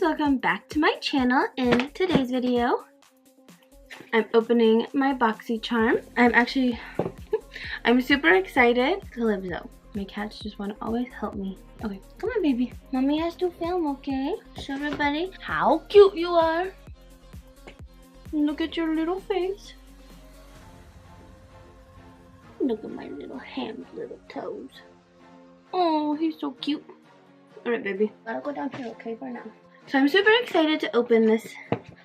welcome back to my channel. In today's video, I'm opening my Boxy Charm. I'm super excited. Calypso, my cats just want to always help me. Okay, come on baby. Mommy has to film, okay? Show everybody how cute you are. Look at your little face. Look at my little hands, little toes. Oh, he's so cute. Alright baby, gotta go down here, okay, for now. So I'm super excited to open this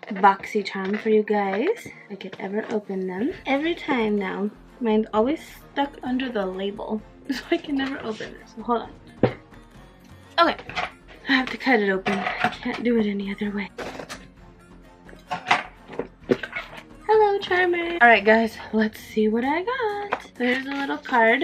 Boxy Charm for you guys. I could ever open them. Every time now, mine's always stuck under the label, so I can never open it. So hold on. Okay, I have to cut it open. I can't do it any other way. Hello, Charmer. Alright guys, let's see what I got. So here's a little card.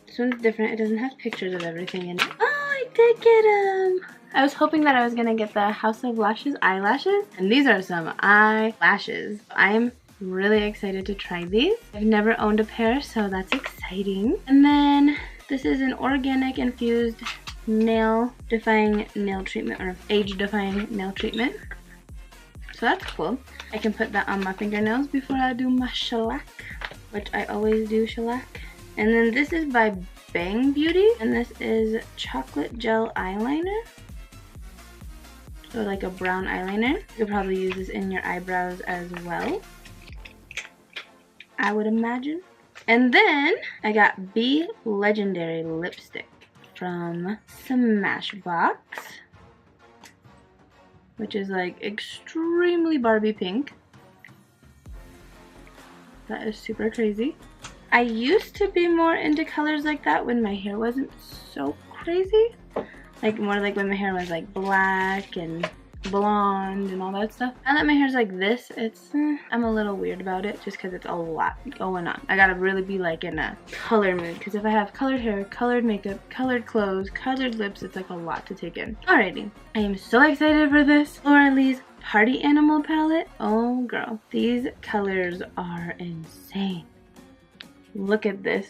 This one's different. It doesn't have pictures of everything in it. Oh, I did get them. I was hoping that I was gonna get the House of Lashes eyelashes, and these are some eyelashes. I'm really excited to try these. I've never owned a pair, so that's exciting. And then this is an organic infused nail defying nail treatment, or age defying nail treatment. So that's cool. I can put that on my fingernails before I do my shellac, which I always do shellac. And then this is by Bang Beauty, and this is chocolate gel eyeliner. So like a brown eyeliner. You could probably use this in your eyebrows as well, I would imagine. And then I got Be Legendary lipstick from Smashbox, which is like extremely Barbie pink. That is super crazy. I used to be more into colors like that when my hair wasn't so crazy. Like more like when my hair was like black and blonde and all that stuff. Now that my hair's like this, I'm a little weird about it just because it's a lot going on. I gotta really be like in a color mood, because if I have colored hair, colored makeup, colored clothes, colored lips, it's like a lot to take in. Alrighty, I am so excited for this Laura Lee's Party Animal palette. Oh girl, these colors are insane. Look at this.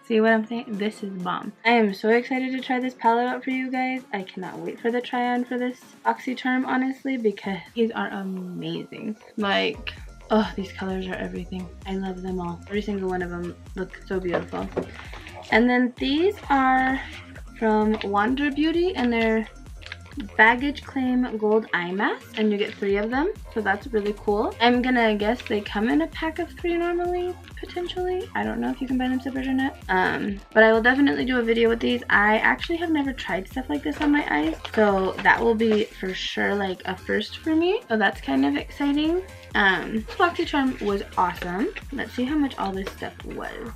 See what I'm saying? This is bomb. I am so excited to try this palette out for you guys. I cannot wait for the try on for this Boxy Charm, honestly, because these are amazing. Like, oh, these colors are everything. I love them all. Every single one of them look so beautiful. And then these are from Wander Beauty, and they're Baggage Claim Gold Eye Mask, and you get 3 of them, so that's really cool. I'm gonna guess they come in a pack of 3 normally, potentially. I don't know if you can buy them separate or not. But I will definitely do a video with these. I actually have never tried stuff like this on my eyes, so that will be for sure like a first for me. So that's kind of exciting. Boxy Charm was awesome. Let's see how much all this stuff was.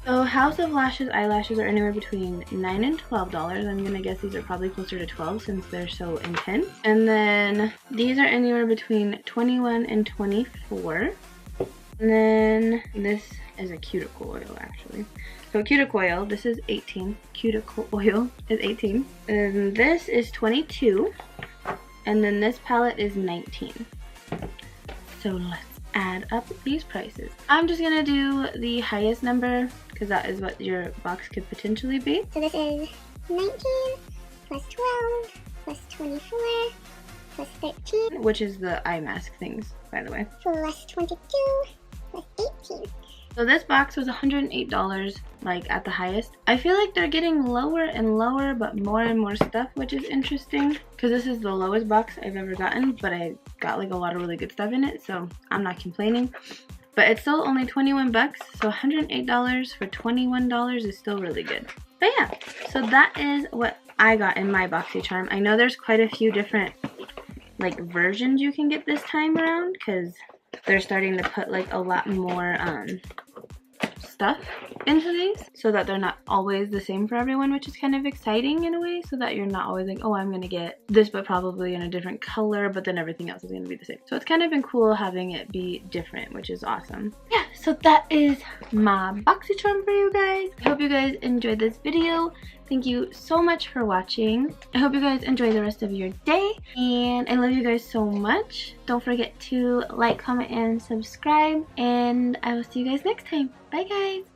So House of Lashes eyelashes are anywhere between $9 and $12. I'm gonna guess these are probably closer to 12 since they're so intense. And then these are anywhere between $21 and $24. And then this is a cuticle oil actually. So cuticle oil, this is 18. Cuticle oil is 18. And this is 22. And then this palette is 19. So let's add up these prices. I'm just gonna do the highest number because that is what your box could potentially be. So this is 19 plus 12 plus 24 plus 13. Which is the eye mask things, by the way. Plus 22 plus 18. So this box was $108, like at the highest. I feel like they're getting lower and lower, but more and more stuff, which is interesting. Because this is the lowest box I've ever gotten, but I got like a lot of really good stuff in it, so I'm not complaining. But it's still only 21 bucks, so $108 for $21 is still really good. But yeah, so that is what I got in my Boxy Charm. I know there's quite a few different like versions you can get this time around, because they're starting to put like a lot more stuff into these so that they're not always the same for everyone, which is kind of exciting in a way, so that you're not always like, oh, I'm gonna get this but probably in a different color, but then everything else is gonna be the same. So it's kind of been cool having it be different, which is awesome. Yeah, so that is my Boxy Charm for you guys. I hope you guys enjoyed this video. Thank you so much for watching. I hope you guys enjoy the rest of your day, and I love you guys so much. Don't forget to like, comment, and subscribe, and I will see you guys next time. Bye guys!